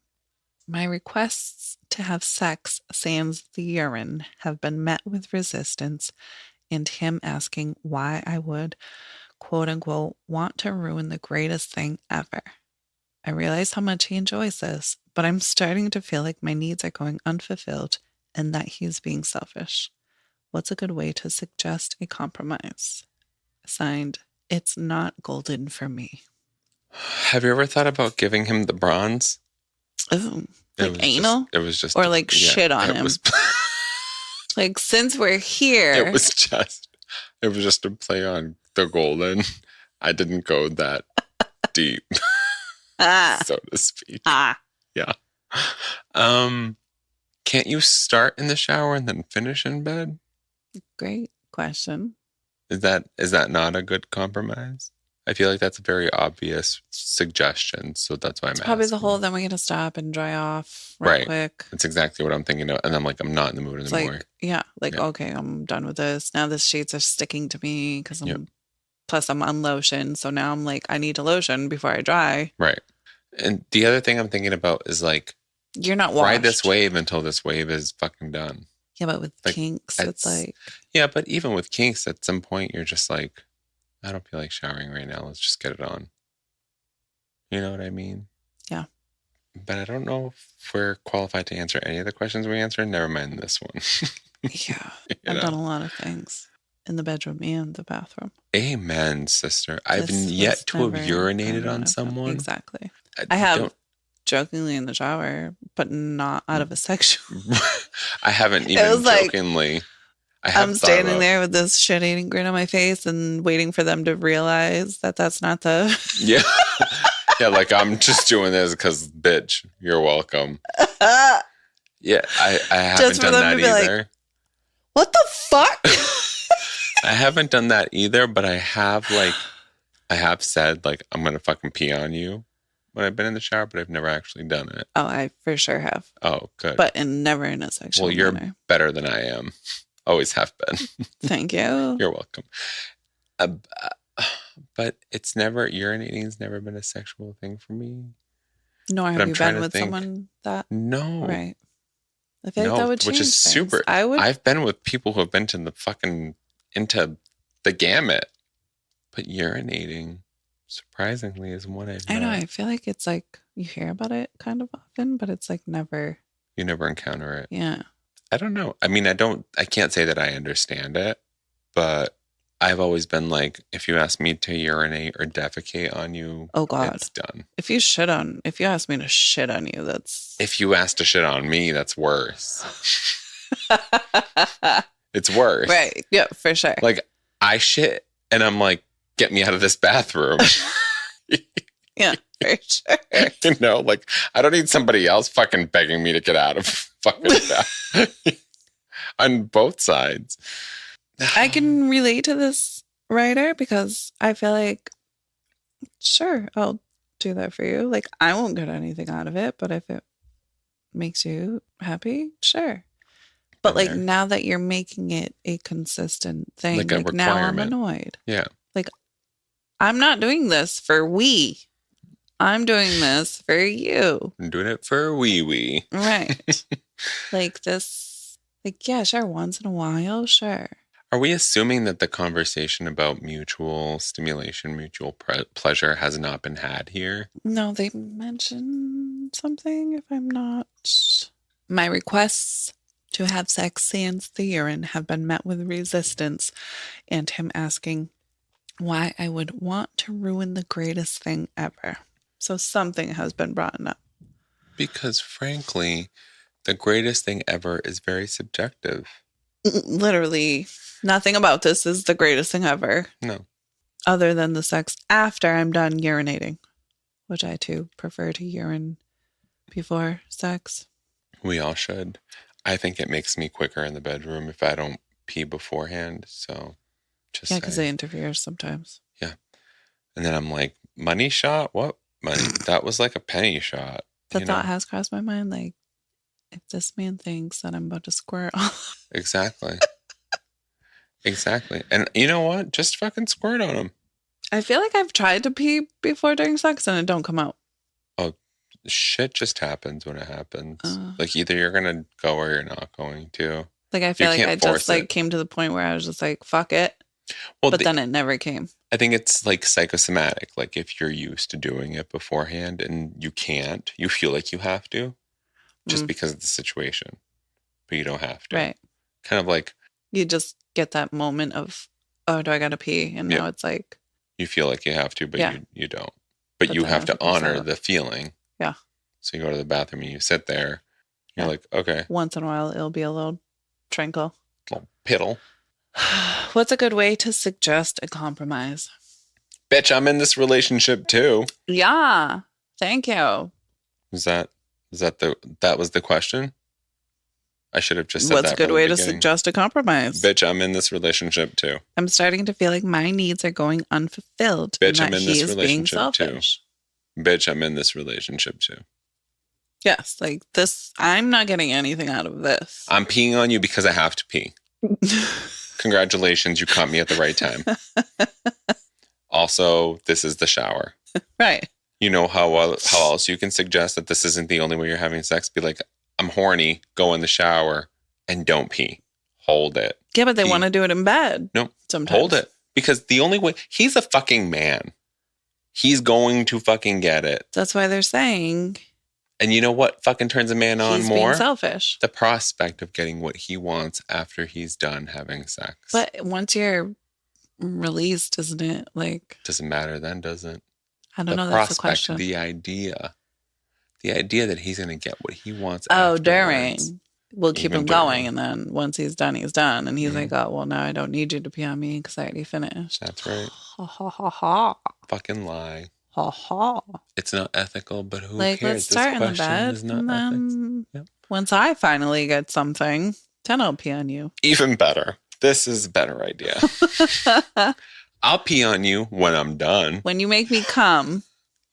My requests to have sex sans the urine have been met with resistance and him asking why I would, quote unquote, want to ruin the greatest thing ever. I realize how much he enjoys this, but I'm starting to feel like my needs are going unfulfilled and that he's being selfish. What's a good way to suggest a compromise? Signed, it's not golden for me. Have you ever thought about giving him the bronze? Oh, like anal? It was just... Or like shit on him. Like, since we're here... It was just a play on the golden. I didn't go that deep, so to speak. Yeah. Can't you start in the shower and then finish in bed? Great question. Is that not a good compromise? I feel like that's a very obvious suggestion, so that's why I'm asking. Probably the whole, then we're going to stop and dry off real quick. That's exactly what I'm thinking of. And I'm like, I'm not in the mood anymore. Okay, I'm done with this. Now the sheets are sticking to me because plus I'm on lotion. So now I'm like, I need a lotion before I dry. Right. And the other thing I'm thinking about is like, you're not washed. Ride this wave until this wave is fucking done. Yeah, but with like, kinks, it's like... Yeah, but even with kinks, at some point, you're just like, I don't feel like showering right now. Let's just get it on. You know what I mean? Yeah. But I don't know if we're qualified to answer any of the questions we answered. Never mind this one. Yeah. I've done a lot of things. in the bedroom and the bathroom. Amen, sister. I've This yet has to have never urinated gone on one of them. someone. Exactly. I have jokingly in the shower, but not out of a sexual. I haven't It even was like, jokingly. I have I'm thought standing about. there with this shit-eating grin on my face and waiting for them to realize that that's not the... Yeah. Yeah, like I'm just doing this because, bitch, you're welcome. Yeah, I haven't done that either. Like, what the fuck? I haven't done that either, but I have said like I'm gonna fucking pee on you when I've been in the shower, but I've never actually done it. Oh, I for sure have. Oh, good. But never in a sexual manner. Well, you're better than I am. Always have been. Thank you. You're welcome. But it's never, urinating's never been a sexual thing for me. Nor have you been with someone that? No. Right. I feel like that would change which is things. super. I've been with people who have been to the fucking, into the gamut. But urinating, surprisingly, is one I've I know. I feel like it's like you hear about it kind of often, but it's like never. You never encounter it. Yeah. I don't know. I mean, I can't say that I understand it, but I've always been like, if you ask me to urinate or defecate on you, oh God, it's done. If you ask me to shit on you, that's... If you ask to shit on me, that's worse. It's worse. Right. Yeah, for sure. Like, I shit and I'm like, get me out of this bathroom. Yeah, for sure. You know, like, I don't need somebody else fucking begging me to get out of fucking bath. On both sides. I can relate to this writer because I feel like, sure, I'll do that for you. Like, I won't get anything out of it, but if it makes you happy, sure. But like, now that you're making it a consistent thing, like now I'm annoyed. Yeah. Like, I'm not doing this for we. I'm doing this for you. I'm doing it for wee. Right. Like this, like, yeah, sure, once in a while, sure. Are we assuming that the conversation about mutual stimulation, mutual pleasure has not been had here? No, they mentioned something, if I'm not. My requests to have sex sans the urine have been met with resistance, and him asking why I would want to ruin the greatest thing ever. So something has been brought up. Because frankly, the greatest thing ever is very subjective. Literally, nothing about this is the greatest thing ever. No. Other than the sex after I'm done urinating, which I too prefer to urine before sex. We all should. I think it makes me quicker in the bedroom if I don't pee beforehand. So just because it interferes sometimes. Yeah. And then I'm like, money shot? What? Money? That was like a penny shot. The thought has crossed my mind, like, if this man thinks that I'm about to squirt off. Exactly. Exactly. And you know what? Just fucking squirt on him. I feel like I've tried to pee before during sex and it don't come out. Oh, shit just happens when it happens. Like, either you're going to go or you're not going to. Like, I feel like I just like came to the point where I was just like, fuck it. Well, but then it never came. I think it's like psychosomatic. Like, if you're used to doing it beforehand and you can't, you feel like you have to just because of the situation, but you don't have to. Right. Kind of like you just get that moment of, oh, do I got to pee? And now it's like you feel like you have to, but you don't. But you have to honor the feeling. Yeah. So you go to the bathroom and you sit there. You're like, okay. Once in a while, it'll be a little trinkle. A little piddle. What's a good way to suggest a compromise? Bitch, I'm in this relationship too. Yeah. Thank you. That was the question? I should have just said What's a good way to suggest a compromise? Bitch, I'm in this relationship too. I'm starting to feel like my needs are going unfulfilled. Bitch, I'm in this relationship too. Bitch, I'm in this relationship too. Yes, like this, I'm not getting anything out of this. I'm peeing on you because I have to pee. Congratulations, you caught me at the right time. Also, this is the shower. Right. You know how else you can suggest that this isn't the only way you're having sex? Be like, I'm horny, go in the shower, and don't pee. Hold it. Yeah, but they want to do it in bed. No, sometimes. Hold it. Because the only way, he's a fucking man. He's going to fucking get it. That's why they're saying. And you know what fucking turns a man on He's more? being selfish. The prospect of getting what he wants after he's done having sex. But once you're released, isn't it? Like, doesn't matter then, does it? I don't know. The That's the prospect, question. the idea that he's going to get what he wants. Oh, afterwards. during. We'll keep Even him during. going, and then once he's done, he's done. And he's Mhm. like, oh, well, now I don't need you to pee on me because I already finished. That's right. Ha ha ha ha. Fucking lie. Ha ha. It's not ethical, but who Like, cares? let's start in the bed, is not and then Yep. once I finally get something, then I'll pee on you. Even better. This is a better idea. I'll pee on you when I'm done. When you make me come,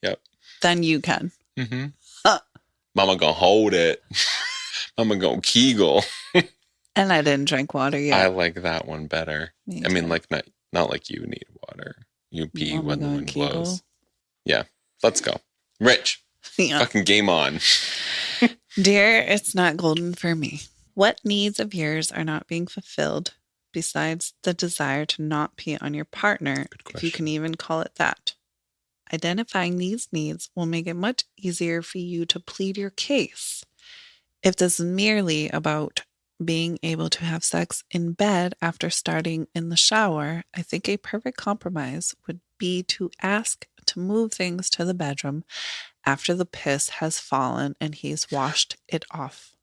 Yep. then you can. Mm-hmm. Mama gonna hold it. Mama gonna kegel. And I didn't drink water yet. I like that one better. Me I mean, too. like not like you need water. You pee Mama when the gonna wind kegel? blows. Yeah. Let's go. Rich. Yeah. Fucking game on. Dear, it's not golden for me. What needs of yours are not being fulfilled besides the desire to not pee on your partner, if you can even call it that? Identifying these needs will make it much easier for you to plead your case. If this is merely about being able to have sex in bed after starting in the shower, I think a perfect compromise would be to ask to move things to the bedroom after the piss has fallen and he's washed it off.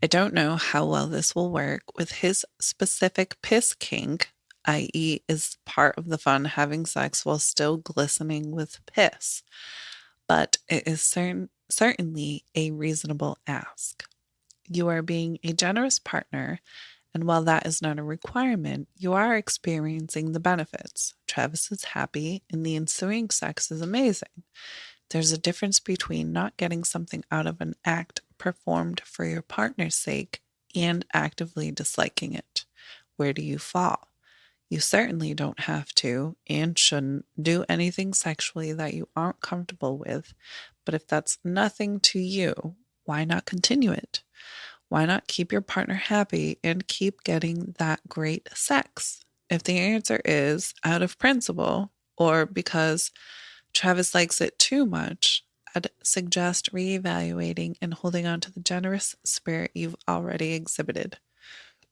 I don't know how well this will work with his specific piss kink, i.e., is part of the fun having sex while still glistening with piss, but it is certainly a reasonable ask. You are being a generous partner, and while that is not a requirement, you are experiencing the benefits. Travis is happy, and the ensuing sex is amazing. There's a difference between not getting something out of an act performed for your partner's sake and actively disliking it. Where do you fall? You certainly don't have to and shouldn't do anything sexually that you aren't comfortable with, but if that's nothing to you, why not continue it? Why not keep your partner happy and keep getting that great sex? If the answer is out of principle or because Travis likes it too much, I'd suggest reevaluating and holding on to the generous spirit you've already exhibited.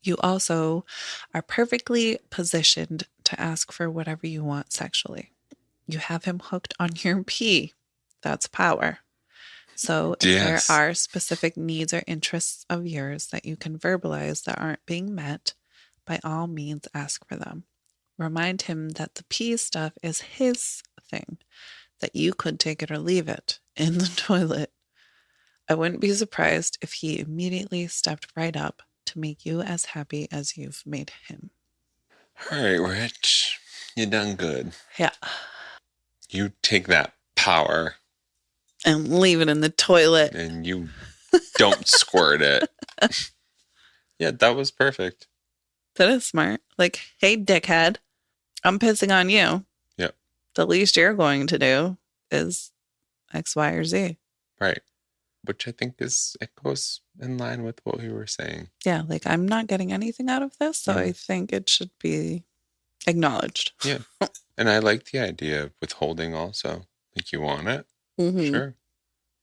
You also are perfectly positioned to ask for whatever you want sexually. You have him hooked on your pee. That's power. So if Yes. there are specific needs or interests of yours that you can verbalize that aren't being met, by all means ask for them. Remind him that the pee stuff is his thing, that you could take it or leave it in the toilet. I wouldn't be surprised if he immediately stepped right up to make you as happy as you've made him. All right, Rich. You done good. Yeah. You take that power And leave it in the toilet. and you don't squirt it. Yeah, that was perfect. That is smart. Like, hey, dickhead, I'm pissing on you. Yep. The least you're going to do is X, Y, or Z. Right. Which I think it goes in line with what we were saying. Yeah, like I'm not getting anything out of this, so I think it should be acknowledged. Yeah. And I like the idea of withholding also. Like, you want it? Mm-hmm. Sure.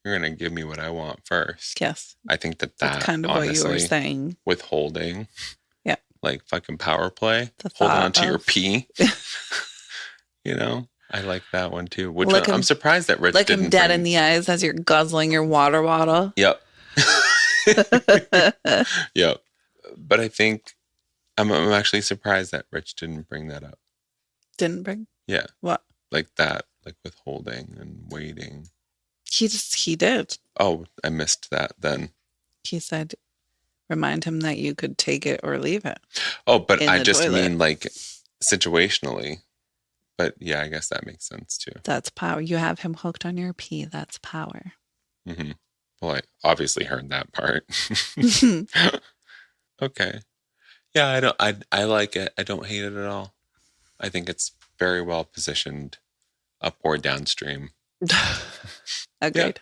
You're going to give me what I want first. Yes. I think that's kind of honestly, what you were saying. Withholding. Yeah. Like fucking power play. The Holding thought on to your of- pee. You know? I like that one too. Which Look I'm him- surprised that Rich Look didn't him dead bring- in the eyes as you're guzzling your water bottle. Yep. Yep. But I think I'm actually surprised that Rich didn't bring that up. Didn't bring? Yeah. What? Like that. Like withholding and waiting. He did. Oh, I missed that then. He said, remind him that you could take it or leave it. Oh, but In I the just toilet. mean like situationally. But yeah, I guess that makes sense too. That's power. You have him hooked on your pee. That's power. Mm-hmm. Well, I obviously heard that part. Okay. Yeah, I like it. I don't hate it at all. I think it's very well positioned up or downstream. Agreed.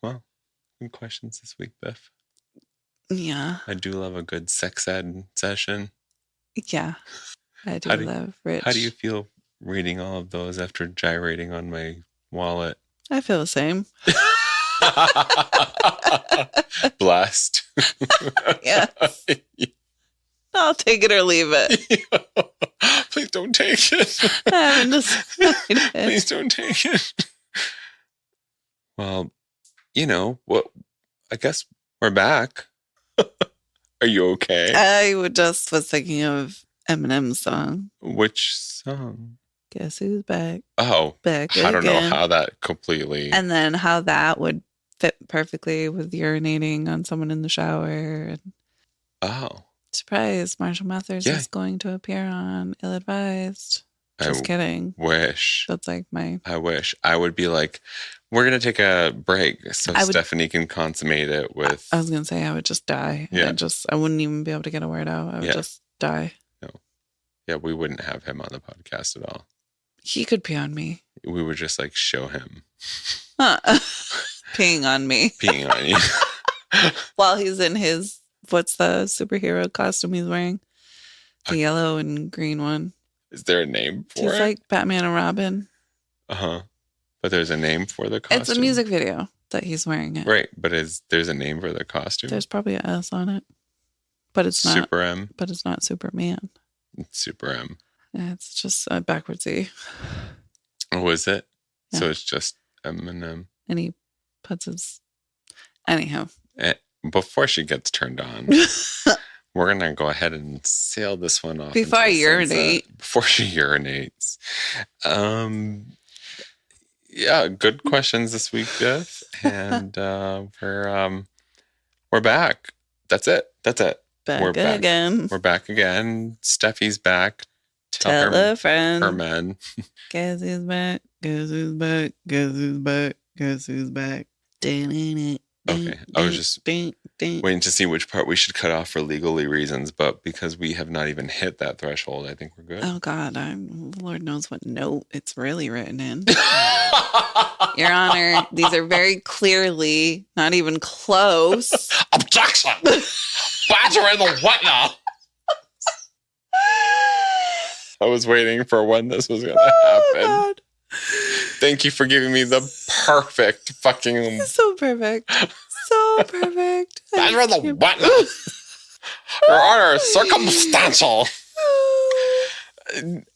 Well, good questions this week, Biff. Yeah. I do love a good sex ed session. Yeah. I do How do- love Rich. How do you feel reading all of those after gyrating on my wallet? I feel the same. Blessed. Yeah. I'll take it or leave it. Please don't take it. I haven't decided. Please don't take it. Well, what? I guess we're back. Are you okay? I just was thinking of Eminem's song. Which song? Guess who's back? Oh, Back I don't know again. how that completely. And then how that would fit perfectly with urinating on someone in the shower. And Oh. surprise, Marshall Mathers is going to appear on Ill Advised. Just kidding. Wish. That's like I wish. I would be like, we're going to take a break so Stephanie can consummate it with. I was going to say I would just die. Yeah. I wouldn't even be able to get a word out. I would just die. No. Yeah, we wouldn't have him on the podcast at all. He could pee on me. We would just like show him. Peeing on me. Peeing on you. While he's in his, what's the superhero costume he's wearing? The yellow and green one. Is there a name for it? He's like Batman and Robin. Uh-huh. But there's a name for the costume? It's a music video that he's wearing it. Right. But there's a name for the costume? There's probably an S on it. But it's not. Super M? But it's not Superman. It's Super M. Yeah, it's just a backwards E. Oh, is it? Yeah. So it's just Eminem. And he puts his... Anyhow. Before she gets turned on... We're going to go ahead and sail this one off. Before I urinate. Before she urinates. Yeah, good questions this week, Biff. And we're back. That's it. We're back again. We're back again. Steffi's back. Tell a friend. Her men. Guess who's back? Guess who's back? Guess who's back? Guess who's back? Okay, I was just waiting to see which part we should cut off for legally reasons, but because we have not even hit that threshold, I think we're good. Oh, God. Lord knows what note it's really written in. Your Honor, these are very clearly not even close. Objection! Badger in the what now? I was waiting for when this was going to happen. God. Thank you for giving me the perfect fucking... So perfect. So perfect. Badger in the what now? Your Honor, circumstantial.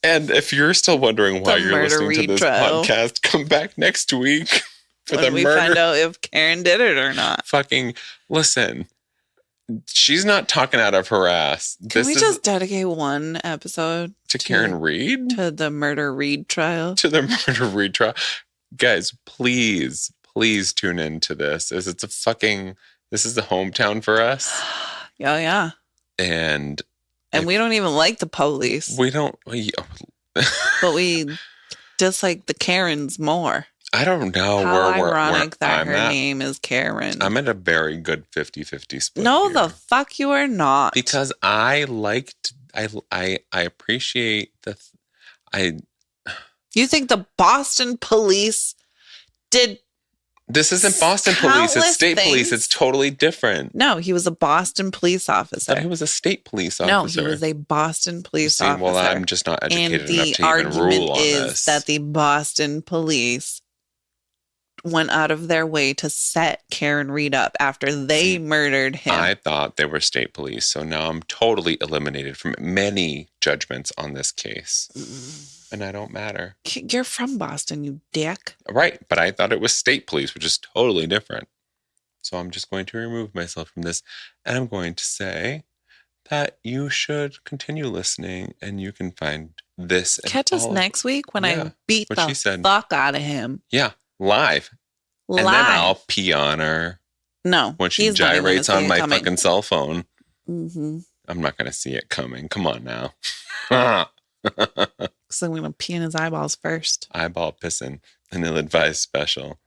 And if you're still wondering why you're listening to this podcast, come back next week for the murder. We find out if Karen did it or not. Fucking listen. She's not talking out of her ass. Can we just dedicate one episode to Karen Reed? To the murder Reed trial. To the murder Reed trial. Guys, please tune into this. This is the hometown for us. Oh, yeah. And we don't even like the police. We don't. But we dislike the Karens more. I don't know how ironic that her name is Karen. I'm at a very good 50-50 split. No, the fuck you are not. Because I appreciate You think the Boston police did... This isn't Boston police. It's state police. It's totally different. No, he was a Boston police officer. He was a state police officer. No, he was a Boston police officer. Well, I'm just not educated enough to even rule on this. And the argument is that the Boston police went out of their way to set Karen Reed up after they murdered him. I thought they were state police, so now I'm totally eliminated from many judgments on this case. And I don't matter. You're from Boston, you dick. Right, but I thought it was state police, which is totally different. So I'm just going to remove myself from this, and I'm going to say that you should continue listening, and you can find this. Catch us next week when I beat the fuck out of him. Yeah, live. And then I'll pee on her. No. When she gyrates on my fucking cell phone. Mm-hmm. I'm not going to see it coming. Come on now. So I'm going to pee in his eyeballs first. Eyeball pissing. An ill-advised special.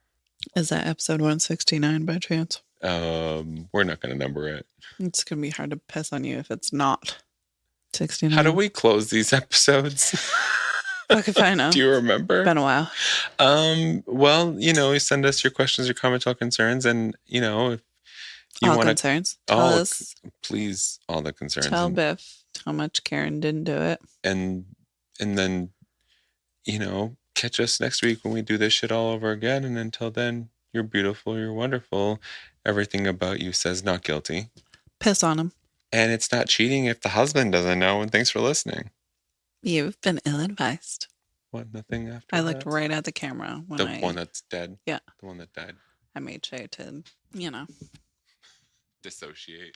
Is that episode 169 by chance? We're not going to number it. It's going to be hard to piss on you if it's not 69. How do we close these episodes? Fuck if I know. Do you remember? Been a while. Well, send us your questions, your comments, all concerns, and if you want concerns. Tell us. Please, all the concerns. Tell Biff how much Karen didn't do it. And then, catch us next week when we do this shit all over again. And until then, You're beautiful. You're wonderful. Everything about you says not guilty. Piss on him. And it's not cheating if the husband doesn't know. And thanks for listening. You've been ill-advised. What, nothing after I that? looked right at the camera when The one that's dead? Yeah. The one that died. I made sure to, Dissociate.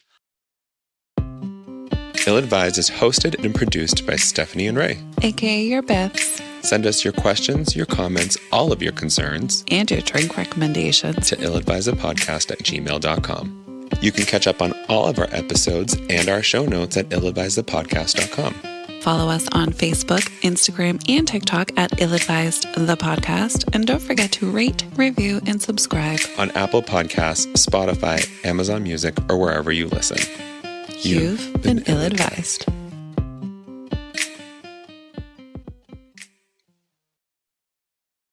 Ill-Advised is hosted and produced by Stefani and Ray. AKA your Biffs. Send us your questions, your comments, all of your concerns. And your drink recommendations. To illadvisedthepodcast@gmail.com. You can catch up on all of our episodes and our show notes at illadvisedthepodcast.com. Follow us on Facebook, Instagram, and TikTok at illadvisedthepodcast. And don't forget to rate, review, and subscribe on Apple Podcasts, Spotify, Amazon Music, or wherever you listen. You've been ill-advised.